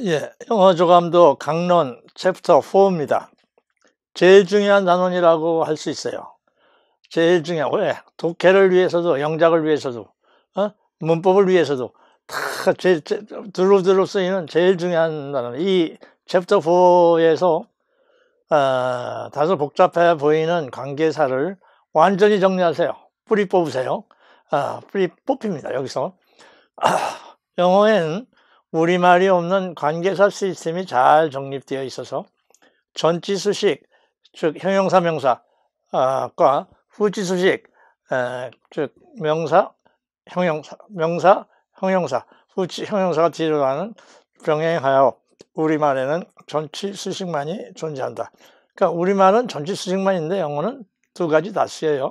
예, 영어 조감도 강론 챕터 4입니다. 제일 중요한 단원이라고 할 수 있어요. 제일 중요한, 왜? 독해를 위해서도, 영작을 위해서도, 문법을 위해서도 다 두루두루 쓰이는 제일 중요한 단원. 이 챕터 4에서 다소 복잡해 보이는 관계사를 완전히 정리하세요. 뿌리 뽑으세요. 뿌리 뽑힙니다. 여기서. 영어에는 우리말이 없는 관계사 시스템이 잘 정립되어 있어서 전치수식, 즉 형용사 명사과 후치수식, 즉 명사, 형용사, 후치 형용사가 뒤로 가는 병행하여 우리말에는 전치수식만이 존재한다. 그러니까 우리말은 전치수식만 있는데 영어는 두 가지 다 쓰여요.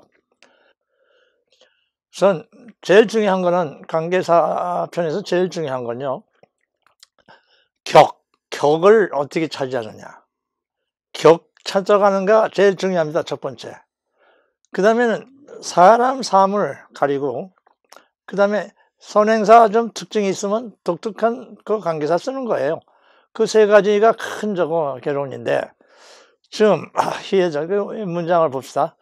우선 제일 중요한 거는 관계사 편에서 제일 중요한 건요. 격을 어떻게 차지하느냐. 격 찾아가는가 제일 중요합니다. 첫 번째. 그 다음에는 사람 사물 가리고, 그 다음에 선행사 좀 특징이 있으면 독특한 그 관계사 쓰는 거예요. 그 세 가지가 큰 저거 개론인데, 지금 문장을 봅시다.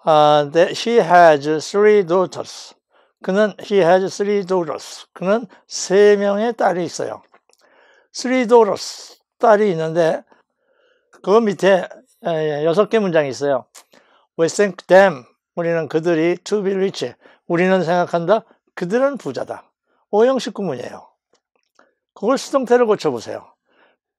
He has three daughters. He has three daughters. 그는 세 명의 딸이 있어요. Three daughters. 딸이 있는데, 그 밑에 6개 문장이 있어요. We think them. 우리는 그들이 to be rich. 우리는 생각한다. 그들은 부자다. 5형식 구문이에요. 그걸 수동태로 고쳐보세요.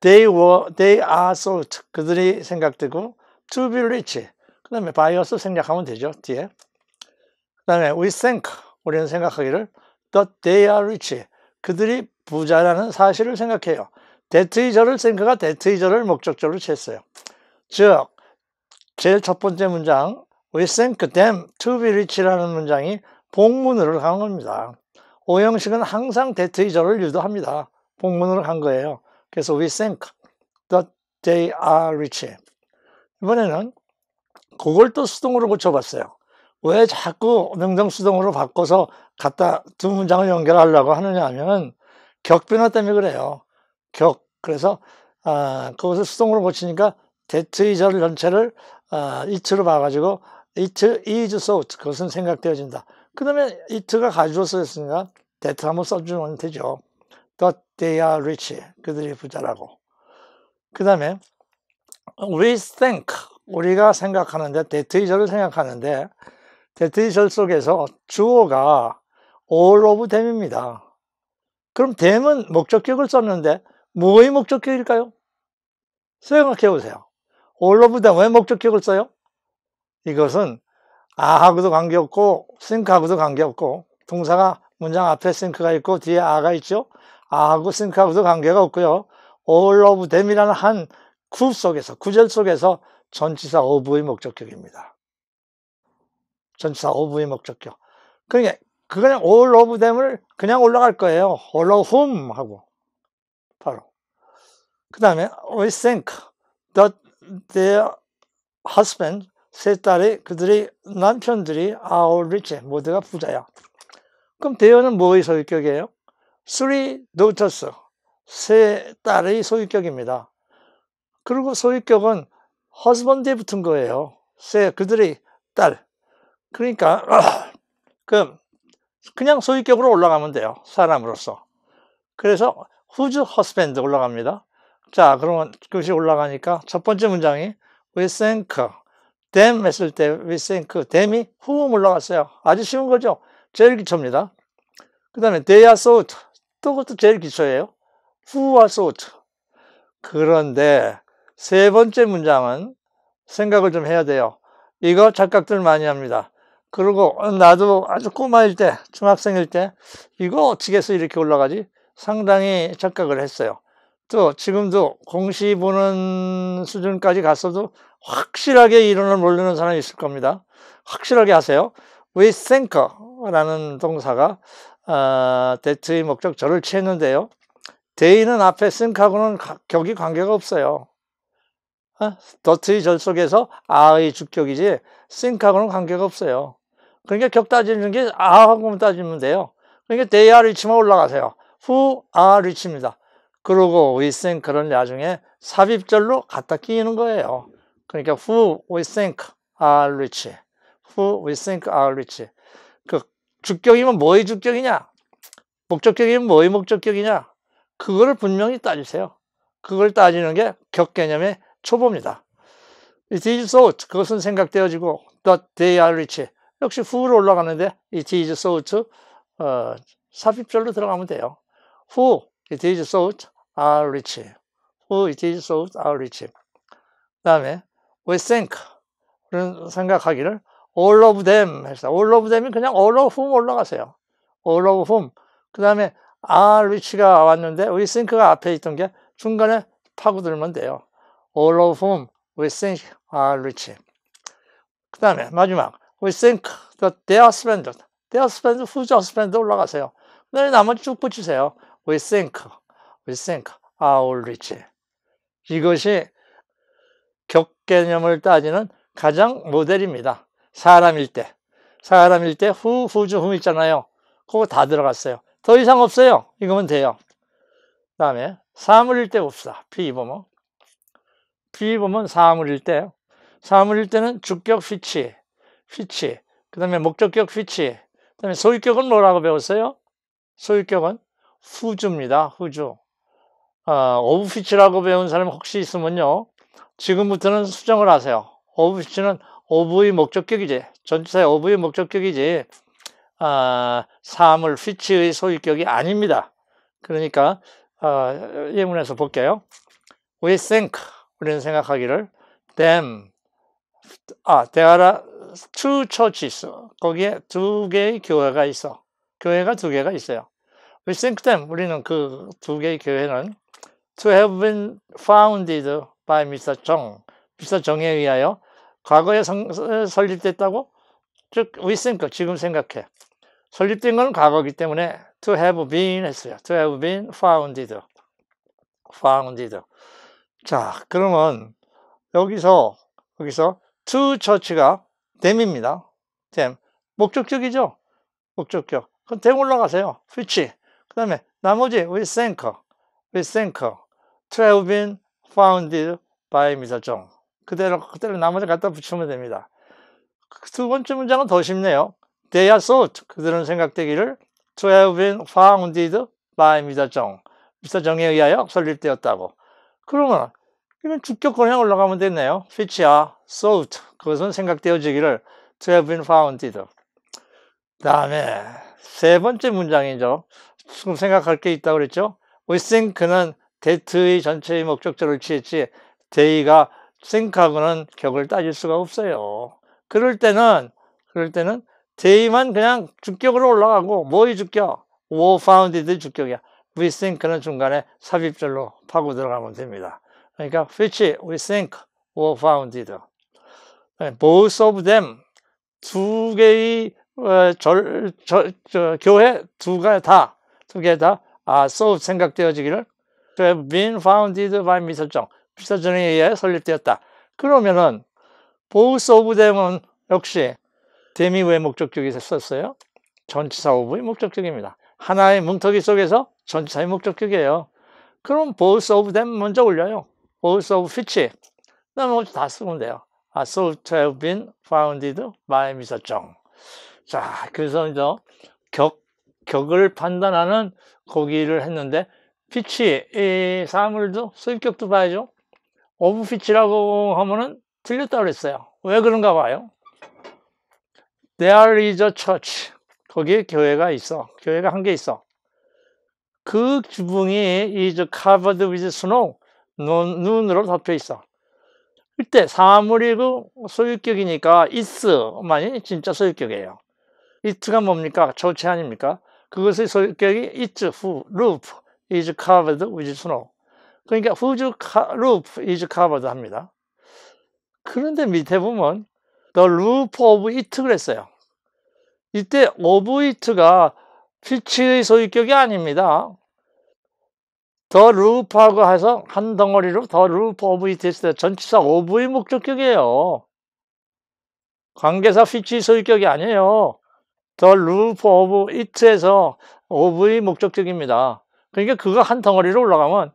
They are thought. 그들이 생각되고 to be rich. 그 다음에 by us 생략하면 되죠. 뒤에. 그 다음에 we think. 우리는 생각하기를 that they are rich. 그들이 부자라는 사실을 생각해요. 대트이저를 think가 대트이저를 목적절로 취했어요. 즉, 제일 첫 번째 문장 We think them to be rich라는 문장이 복문으로 간 겁니다. 오형식은 항상 대트이저를 유도합니다. 복문으로 간 거예요. 그래서 We think that they are rich. 이번에는 그걸 또 수동으로 고쳐봤어요. 왜 자꾸 명정수동으로 바꿔서 갖다 두 문장을 연결하려고 하느냐 하면 격변화 때문에 그래요. 그래서 그것을 수동으로 고치니까 대트이저를 전체를 it로 봐가지고 it is thought. 그것은 생각되어진다. 그 다음에 it가 가주어 쓰였으니까 that 한번 써주면 되죠. That they are rich. 그들이 부자라고. 그 다음에 we think. 우리가 생각하는데 대트이저를 생각하는데 대트이저 속에서 주어가 all of them입니다. 그럼 them은 목적격을 썼는데 뭐의 목적격일까요? 생각해 보세요. all of them 왜 목적격을 써요? 이것은 아하고도 관계없고 think하고도 관계없고 동사가 문장 앞에 think가 있고 뒤에 아가 있죠. 아하고 think하고도 관계가 없고요. all of them이라는 한 구절 속에서 전치사 of의 목적격입니다. 전치사 of의 목적격. 그러니까 그냥 all of them을 그냥 올라갈 거예요. all of whom 하고 바로. 그 다음에 we think that their husband, 세 딸이 그들이 남편들이 are rich, 모두가 부자야. 그럼 their는 뭐의 소유격이에요? three daughters, 세 딸의 소유격입니다. 그리고 소유격은 husband에 붙은 거예요. 그들의 딸. 그러니까 그냥 소유격으로 올라가면 돼요. 사람으로서. 그래서 whose husband 올라갑니다. 자, 그러면 그것이 올라가니까 첫 번째 문장이 we think them 했을 때 we think them이 whom 올라갔어요. 아주 쉬운 거죠. 제일 기초입니다. 그 다음에 they are thought. 또 그것도 제일 기초예요. who are thought. 그런데 세 번째 문장은 생각을 좀 해야 돼요. 이거 착각들 많이 합니다. 그리고 나도 아주 꼬마일 때, 중학생일 때 이거 어떻게 해서 이렇게 올라가지? 상당히 착각을 했어요. 또 지금도 공시 보는 수준까지 갔어도 확실하게 이론을 모르는 사람이 있을 겁니다. 확실하게 하세요. We think라는 동사가 that의 목적절을 취했는데요. they는 앞에 think하고는 격이 관계가 없어요. that의 절 속에서 are의 주격이지 think하고는 관계가 없어요. 그러니까 격 따지는 게 a하고만 따지면 돼요. 그러니까 they are rich만 올라가세요. who are rich입니다. 그러고 we think는 나중에 삽입절로 갖다 끼는 거예요. 그러니까 who we think are rich. who we think are rich. 그 주격이면 뭐의 주격이냐? 목적격이면 뭐의 목적격이냐? 그거를 분명히 따지세요. 그걸 따지는 게 격 개념의 초보입니다. It is thought. 그것은 생각되어지고 that they are rich. 역시 who로 올라가는데 it is thought 삽입절로 들어가면 돼요. Who it is thought are rich. Who it is thought are rich. 그 다음에 we think. 그런 생각하기를 all of them 해서 all of them이 그냥 all of whom 올라가세요. all of whom. 그 다음에 are rich가 왔는데 we think가 앞에 있던 게 중간에 파고들면 돼요. all of whom we think are rich. 그 다음에 마지막 we think that their husband, whose husband 올라가세요. 그 다음에 나머지 쭉 붙이세요. we think are all rich. 이것이 격 개념을 따지는 가장 모델입니다. 사람일 때 who, whose, whom 있잖아요. 그거 다 들어갔어요. 더 이상 없어요. 이거면 돼요. 그 다음에 사물일 때 봅시다. 비보면 사물일 때는 주격 which, 그 다음에 목적격 which, 그 다음에 소유격은 뭐라고 배웠어요? 소유격은 whose입니다. whose. of which라고 배운 사람 혹시 있으면요. 지금부터는 수정을 하세요. of which는 of의 목적격이지. 전치사의 of의 목적격이지. 사물 which의 소유격이 아닙니다. 그러니까 예문에서 볼게요. We think, 우리는 생각하기를 them, there are two churches. 거기에 두 개의 교회가 있어. 교회가 두 개가 있어요. We think them, 우리는 그 두 개의 교회는 to have been founded by Mr. Jung, Mr. Jung에 의하여 과거에 설립됐다고? 즉, we think, 지금 생각해. 설립된 건 과거이기 때문에 to have been 했어요. to have been founded. 자, 그러면 여기서 to church가 them입니다. them. 목적격이죠? 목적격. 그럼 them 올라가세요. which. 그 다음에 나머지 we think to have been founded by Mr. Jung. 그대로 나머지 갖다 붙이면 됩니다. 두 번째 문장은 더 쉽네요. They are thought. 그들은 생각되기를 to have been founded by Mr. Jung. Mr. Jung에 의하여 설립되었다고. 그러면 이건 주격 그냥 올라가면 됐네요. which are thought. 그것은 생각되어지기를 to have been founded. 다음에 세 번째 문장이죠. 지금 생각할 게 있다고 그랬죠. We think는 that의 전체의 목적절을 취했지 they가 think하고는 격을 따질 수가 없어요. 그럴 때는 they만 그냥 주격으로 올라가고 뭐의 주격? were founded의 주격이야. we think는 중간에 삽입절로 파고 들어가면 됩니다. 그러니까 which we think were founded. both of them 두 개의 교회 두 개 다 so 생각되어지기를 to have been founded by Mr. Jung. Mr. Jung에 의해 설립되었다. 그러면은 both of them은 역시 them이 왜 목적격이 썼어요? 전치사 of의 목적격입니다. 하나의 뭉터기 속에서 전치사의 목적격이에요. 그럼 both of them 먼저 올려요. both of which. 나머지 다 쓰면 돼요. so to have been founded by Mr. Jung. 자, 그래서 이제 격을 판단하는 거기를 했는데 which, 이 사물도 소유격도 봐야죠. of which라고 하면은 틀렸다고 그랬어요. 왜 그런가 봐요. There is a church. 거기에 교회가 있어. 교회가 한 개 있어. 그 지붕이 is covered with snow. 눈으로 덮여 있어. 그때 사물이고 소유격이니까 is만이 진짜 소유격이에요. it가 뭡니까? 조체 아닙니까? 그것의 소유격이 its roof is covered with snow. 그러니까 whose roof is covered 합니다. 그런데 밑에 보면 the roof of it 그랬어요. 이때 of it가 which의 소유격이 아닙니다. the roof하고 해서 한 덩어리로 the roof of it 했을 때 전치사 of의 목적격이에요. 관계사 which의 소유격이 아니에요. the roof of it에서 of의 목적격입니다. 그러니까 그거 한 덩어리로 올라가면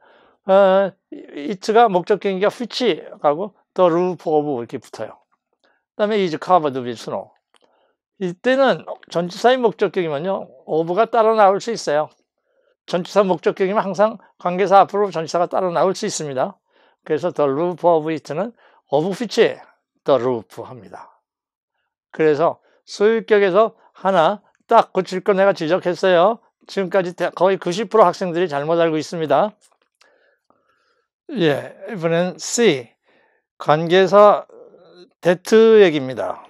it가 목적격이니까 which 하고 the roof of 이렇게 붙어요. 그 다음에 is covered with snow. 이때는 전치사의 목적격이면요, of가 따라 나올 수 있어요. 전치사 목적격이면 항상 관계사 앞으로 전치사가 따라 나올 수 있습니다. 그래서 the roof of it는 of which the roof 합니다. 그래서 소유격에서 하나 딱 고칠 거 내가 지적했어요. 지금까지 거의 90% 학생들이 잘못 알고 있습니다. 예, 이번엔 C. 관계사 that 얘기입니다.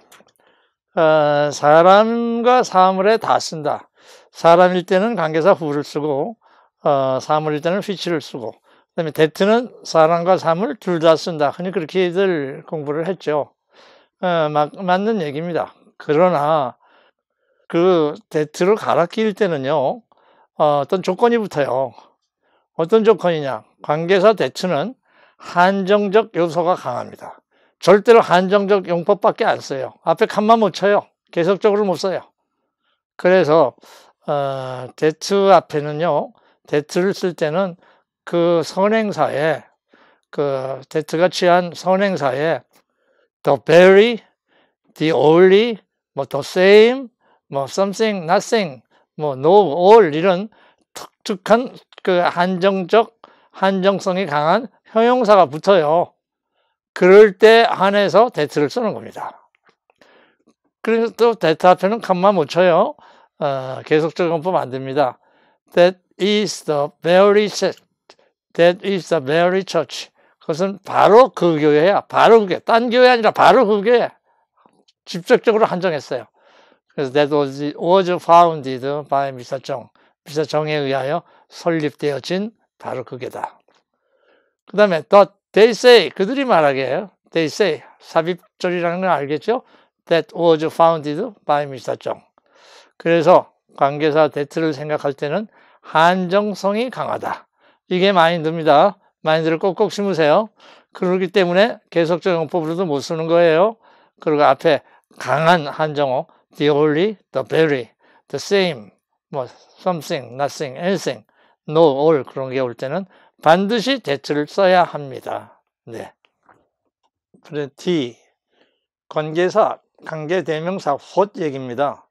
사람과 사물에 다 쓴다. 사람일 때는 관계사 who를 쓰고, 사물일 때는 which를 쓰고, 그 다음에 that는 사람과 사물 둘 다 쓴다. 흔히 그렇게들 공부를 했죠. 맞는 얘기입니다. 그러나 그 that를 갈아 끼울 때는요, 어떤 조건이 붙어요. 어떤 조건이냐? 관계사 that는 한정적 요소가 강합니다. 절대로 한정적 용법밖에 안 써요. 앞에 칸만 못 쳐요. 계속적으로 못 써요. 그래서 that 앞에는요, that를 쓸 때는 그 선행사에, 그 that가 취한 선행사에 the very, the only, 뭐 the same, 뭐 something, nothing, 뭐 no, all 이런 독특한 그 한정성이 강한 형용사가 붙어요. 그럴 때 한해서 that를 쓰는 겁니다. 그래서 또 that 앞에는 칸만 못 쳐요. 계속적 용법 안 됩니다. That is the very church. That is the very church. 그것은 바로 그 교회야. 바로 그 교회. 딴 교회 아니라 바로 그 교회. 직접적으로 한정했어요. 그래서 that was founded by Mr. Jung. Mr. Jung에 의하여 설립되어진 바로 그게다. 그 다음에 they say, 그들이 말하기에요. They say, 삽입절이라는 건 알겠죠? That was founded by Mr. Jung. 그래서 관계사 that를 생각할 때는 한정성이 강하다. 이게 마인드입니다. 마인드를 꼭꼭 심으세요. 그렇기 때문에 계속적 용법으로도 못 쓰는 거예요. 그리고 앞에 강한 한정어, the only, the very, the same, 뭐 something, nothing, anything, no, all 그런 게 올 때는 반드시 that를 써야 합니다. 네. 그래 D. 관계사, 관계대명사 what 얘기입니다.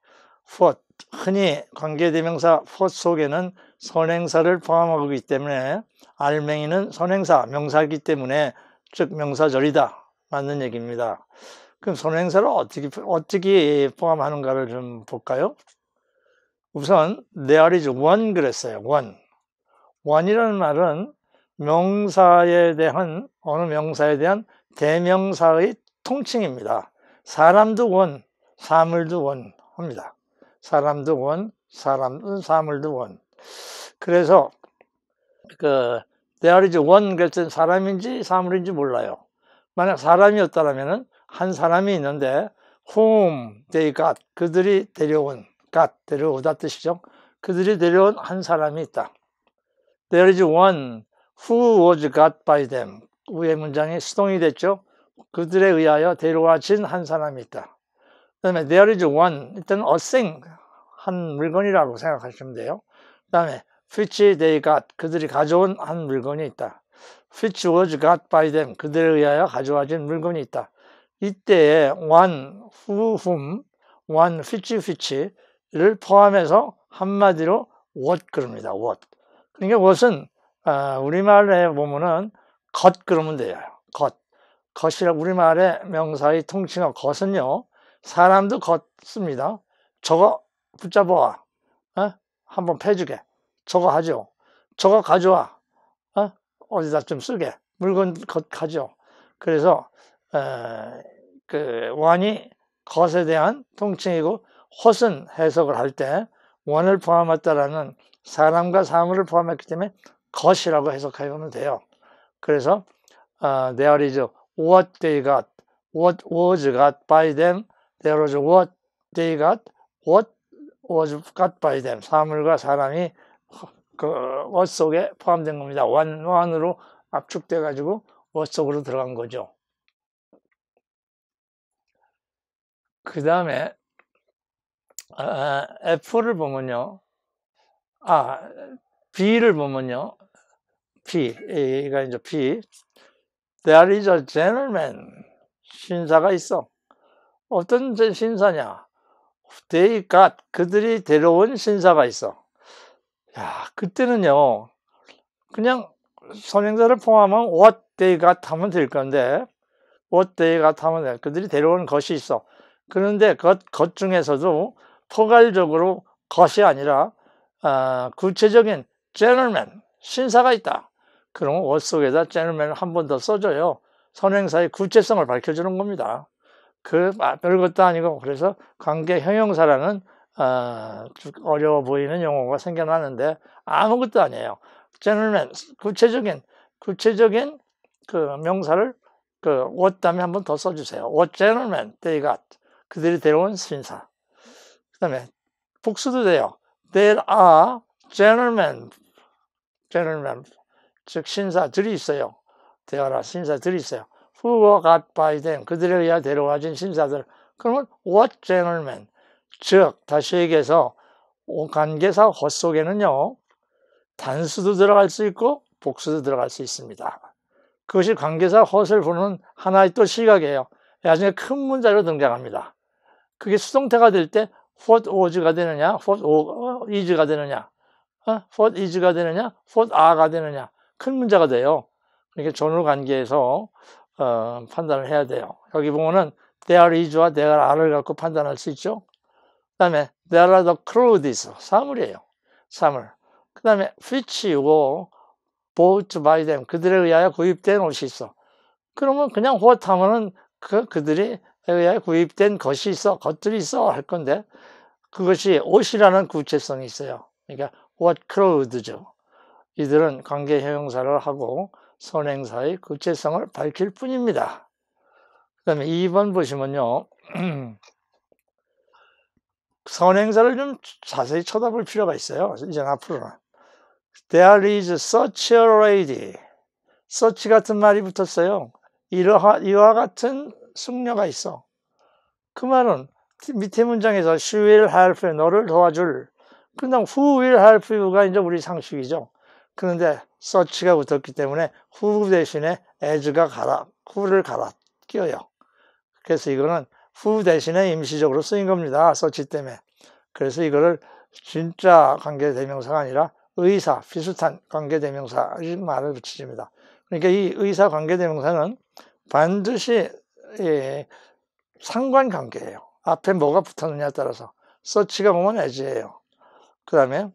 what. 흔히 관계대명사 what 속에는 선행사를 포함하고 있기 때문에 알맹이는 선행사, 명사이기 때문에 즉 명사절이다. 맞는 얘기입니다. 그럼 선행사를 어떻게 포함하는가를 좀 볼까요? 우선 there is one 그랬어요. one. one이라는 말은 명사에 대한 어느 명사에 대한 대명사의 통칭입니다. 사람도 원, 사물도 원 합니다. 사람도 원, 사물도 원. 그래서 there is one 그랬을 때 사람인지 사물인지 몰라요. 만약 사람이었다면 한 사람이 있는데 whom they got, 그들이 데려온, got, 데려오다 뜻이죠. 그들이 데려온 한 사람이 있다. There is one who was got by them. 위의 문장이 수동이 됐죠. 그들에 의하여 데려와진 한 사람이 있다. 그 다음에 there is one, 일단 a thing, 한 물건이라고 생각하시면 돼요. 그 다음에 which they got, 그들이 가져온 한 물건이 있다. which was got by them, 그들에 의하여 가져와진 물건이 있다. 이때에 one, who, whom, one, which를 포함해서 한마디로 what 그럽니다. what. 그러니까 what은 우리말에 보면은 것 그러면 돼요. 것. 것이라 우리말의 명사의 통칭어 것은요. 사람도 것 씁니다. 저거 붙잡아와. 한번 패주게. 저거 하죠. 저거 가져와. 어디다 좀 쓰게. 물건 것 가죠. 그래서 그 one이 것에 대한 통칭이고 what은 해석을 할 때 one을 포함했다라는 사람과 사물을 포함했기 때문에 것이라고 해석하면 돼요. 그래서 there is what they got, what was got by them, there was what they got, what was got by them. 사물과 사람이 그 what 속에 포함된 겁니다. one으로 압축돼 가지고 what 속으로 들어간 거죠. 그 다음에 F를 보면요. B를 보면요. P가 이제 P. There is a gentleman. 신사가 있어. 어떤 신사냐? They got. 그들이 데려온 신사가 있어. 야, 그때는요, 그냥 선행사를 포함한 what they got 하면 될 건데, what they got 하면 돼. 그들이 데려온 것이 있어. 그런데 것 중에서도 포괄적으로 것이 아니라 구체적인 gentleman, 신사가 있다. 그러면 what 속에다 gentleman을 한 번 더 써줘요. 선행사의 구체성을 밝혀주는 겁니다. 별것도 아니고, 그래서 관계 형용사라는 어려워 보이는 용어가 생겨나는데 아무것도 아니에요. gentleman, 구체적인 그 명사를 what 다음에 한 번 더 써주세요. What gentleman they got. 그들이 데려온 신사. 그 다음에 복수도 돼요. There are gentlemen, 즉 신사들이 있어요. There are 신사들이 있어요. Who were got by them. 그들에 의해 데려와진 신사들. 그러면 what gentlemen. 즉 다시 얘기해서 관계사 what 속에는요, 단수도 들어갈 수 있고 복수도 들어갈 수 있습니다. 그것이 관계사 what을 보는 하나의 또 시각이에요. 나중에 큰 문자로 등장합니다. 그게 수동태가 될 때 what was가 되느냐, what is가 되느냐, what is가 되느냐, what are가 되느냐, 큰 문제가 돼요. 그러니까 전후 관계에서 판단을 해야 돼요. 여기 보면은 there is와 there are를 갖고 판단할 수 있죠. 그 다음에 there are the clothes, 사물이에요. 사물. 그 다음에 which were bought by them, 그들에 의하여 구입된 옷이 있어. 그러면 그냥 what 하면은 그들이 의하여 구입된 것이 있어, 것들이 있어 할 건데, 그것이 옷이라는 구체성이 있어요. 그러니까 what clothes죠. 이들은 관계 형용사를 하고 선행사의 구체성을 밝힐 뿐입니다. 그 다음에 2번 보시면요, 선행사를 좀 자세히 쳐다볼 필요가 있어요. 이제 앞으로는. There is such a lady. such 같은 말이 붙었어요. 이와 같은 숙녀가 있어. 그 말은 밑에 문장에서 she will help you, 너를 도와줄. 그다음 who will help you가 이제 우리 상식이죠. 그런데 such가 붙었기 때문에 who 대신에 as가 who를 끼워요. 그래서 이거는 who 대신에 임시적으로 쓰인 겁니다. such 때문에. 그래서 이거를 진짜 관계대명사가 아니라 의사, 비슷한 관계대명사 말을 붙이십니다. 그러니까 이 의사 관계대명사는 반드시 상관관계예요. 앞에 뭐가 붙었느냐에 따라서. such가 보면 as예요. 그 다음에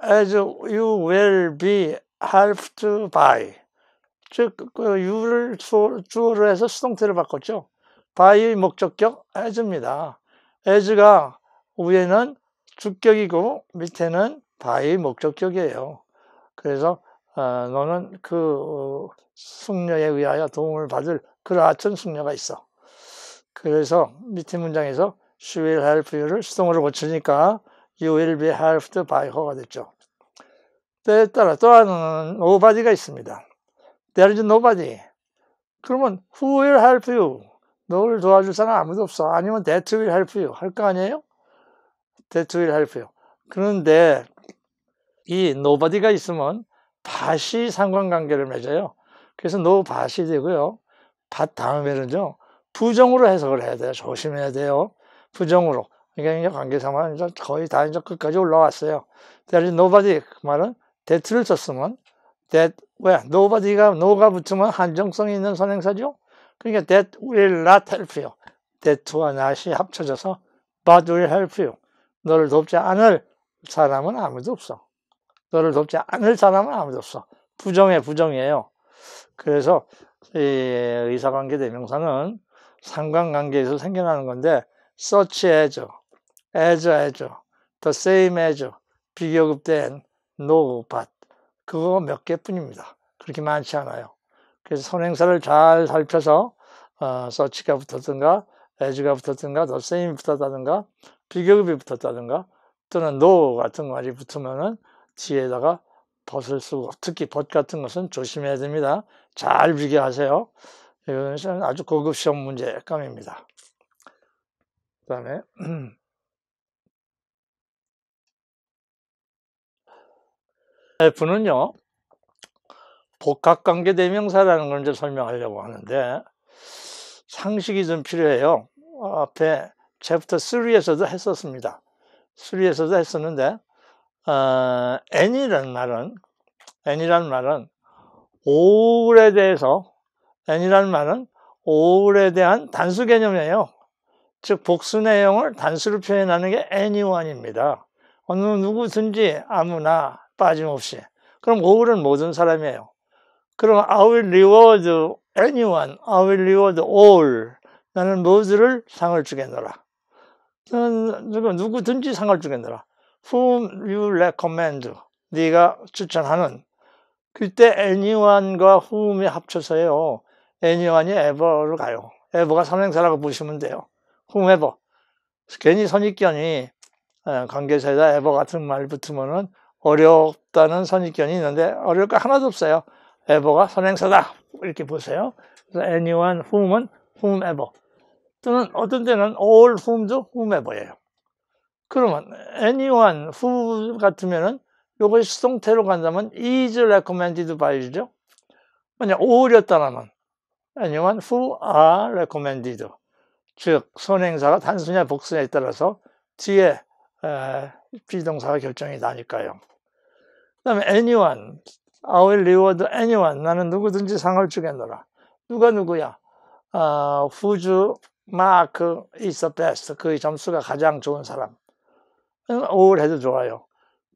as you will be helped by, 즉 you를 주어로 해서 수동태를 바꿨죠. by의 목적격 as입니다. as가 위에는 주격이고 밑에는 by의 목적격이에요. 그래서 너는 그 숙녀에 의하여 도움을 받을 그러한 숙녀가 있어. 그래서 밑에 문장에서 she will help you를 수동으로 고치니까 you will be helped by her가 됐죠. 때에 따라 또 하나는 nobody가 있습니다. There is nobody. 그러면 who will help you? 너를 도와줄 사람 아무도 없어. 아니면 that will help you 할 거 아니에요? that will help you. 그런데 이 nobody가 있으면 that이 상관관계를 맺어요. 그래서 no that이 되고요. that 다음에는요, 부정으로 해석을 해야 돼요. 조심해야 돼요. 부정으로. 그러니까 이제 관계상만 이제 거의 다 이제 끝까지 올라왔어요. There is nobody. 그 말은 that를 썼으면 that no가 붙으면 한정성이 있는 선행사죠. 그러니까 that will not help you. that와 not이 합쳐져서 but will help you. 너를 돕지 않을 사람은 아무도 없어. 너를 돕지 않을 사람은 아무도 없어. 부정이에요. 그래서 이 의사관계 대명사는 상관관계에서 생겨나는 건데 such as, the same as, 비교급된 no, but 그거 몇 개뿐입니다. 그렇게 많지 않아요. 그래서 선행사를 잘 살펴서 such가 붙었든가 as가 붙었든가 the same 붙었다든가 비교급이 붙었다든가 또는 no 같은 말이 붙으면은 뒤에다가 벗을 쓰고, 특히 벗 같은 것은 조심해야 됩니다. 잘 비교하세요. 이것은 아주 고급 시험 문제감입니다. 그 다음에 F는요, 복합관계 대명사라는 걸 이제 설명하려고 하는데 상식이 좀 필요해요. 앞에 챕터 3에서도 했었습니다. 3에서도 했었는데 n이라는 말은 all에 대해서 n이라는 말은 all에 대한 단수 개념이에요. 즉 복수 내용을 단수로 표현하는 게 anyone입니다. 어느 누구든지 아무나 빠짐없이. 그럼 all은 모든 사람이에요. 그럼 I will reward anyone, I will reward all. 나는 모두를 상을 주겠노라. 누구든지 상을 주겠노라. Whom you recommend. 네가 추천하는. 그때 anyone과 whom이 합쳐서요. anyone이 ever로 가요. ever가 선행사라고 보시면 돼요. whomever. 괜히 선입견이 관계사에다 ever 같은 말 붙으면은 어렵다는 선입견이 있는데 어려울 거 하나도 없어요. ever가 선행사다. 이렇게 보세요. 그래서 anyone, whom은 whomever. 또는 어떤 때는 all whom도 whomever예요. 그러면 anyone, who 같으면은 요것이 수동태로 간다면 is recommended by죠. 만약 all이었다면 anyone who are recommended. 즉 선행사가 단수냐 복수냐에 따라서 뒤에 비동사가 결정이 나니까요. 그 다음에 anyone, I will reward anyone. 나는 누구든지 상을 주겠노라. 누가 누구야? whose mark is the best. 그의 점수가 가장 좋은 사람. all 해도 좋아요.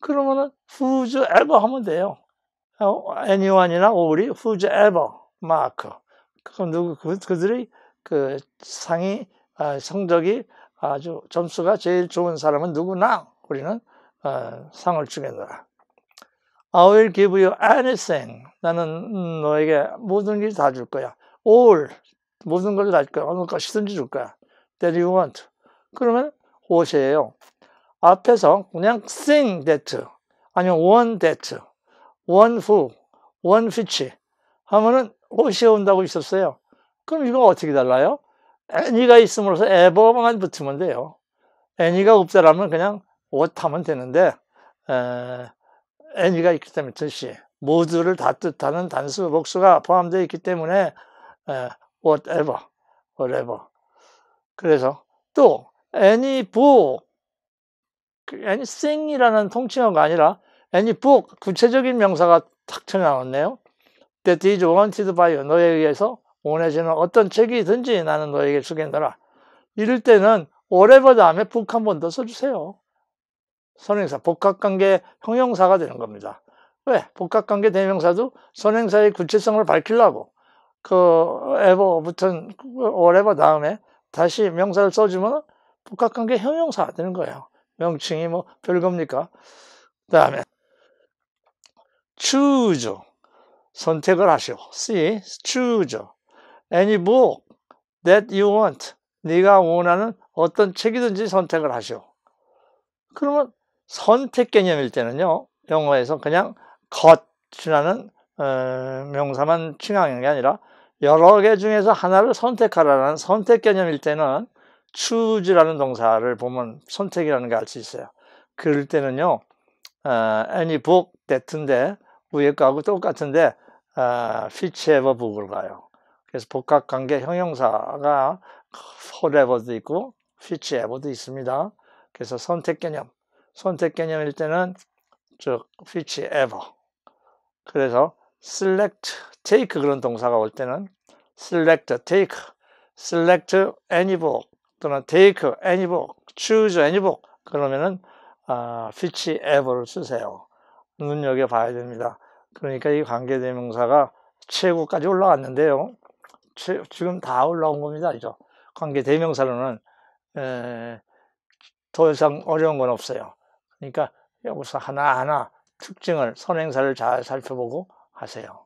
그러면은 whose ever 하면 돼요. anyone이나 all이 whose ever mark. 그럼 그들의 그 상이 성적이 아주 점수가 제일 좋은 사람은 누구나 우리는 상을 주겠노라. I will give you anything. 나는 너에게 모든 걸 다 줄 거야. all. 모든 걸 다 줄 거야. 어느 것이든지 줄 거야. That you want. 그러면 what이에요. 앞에서 그냥 thing that 아니면 one that, one who, one which 하면은 what이 온다고 있었어요. 그럼 이거 어떻게 달라요? any가 있음으로써 ever만 붙으면 돼요. any가 없다라면 그냥 what 하면 되는데 any가 있기 때문에 뜻이 모두를 다 뜻하는 단수 복수가 포함되어 있기 때문에 whatever. 그래서 또 any book, anything이라는 통칭어가 아니라 any book, 구체적인 명사가 탁 튀어나왔네요. That is wanted by you. 너에 의해서 원해지는 어떤 책이든지 나는 너에게 주겠노라. 이럴 때는 whatever 다음에 book 한 번 더 써주세요. 선행사, 복합관계 형용사가 되는 겁니다. 왜? 복합관계 대명사도 선행사의 구체성을 밝히려고 그 ever 붙은 whatever 다음에 다시 명사를 써주면 복합관계 형용사가 되는 거예요. 명칭이 뭐 별겁니까? 그 다음에 choose. 선택을 하시오. See, choose. Any book that you want. 네가 원하는 어떤 책이든지 선택을 하시오. 그러면 선택 개념일 때는요. 영어에서 그냥 got이라는 명사만 칭하는 게 아니라 여러 개 중에서 하나를 선택하라는 선택 개념일 때는 choose라는 동사를 보면 선택이라는 걸 알 수 있어요. 그럴 때는요. any book that인데 위에 거하고 똑같은데 whichever book을 가요. 그래서 복합관계 형용사가 whatever도 있고 whichever도 있습니다. 그래서 선택 개념일 때는 즉 whichever. 그래서 select, take 그런 동사가 올 때는 select, take, select any book 또는 take any book, choose any book 그러면은 whichever를 쓰세요. 눈여겨봐야 됩니다. 그러니까 이 관계대명사가 최고까지 올라왔는데요. 지금 다 올라온 겁니다. 그죠? 관계대명사로는 더 이상 어려운 건 없어요. 그러니까 여기서 하나하나 특징을 선행사를 잘 살펴보고 하세요.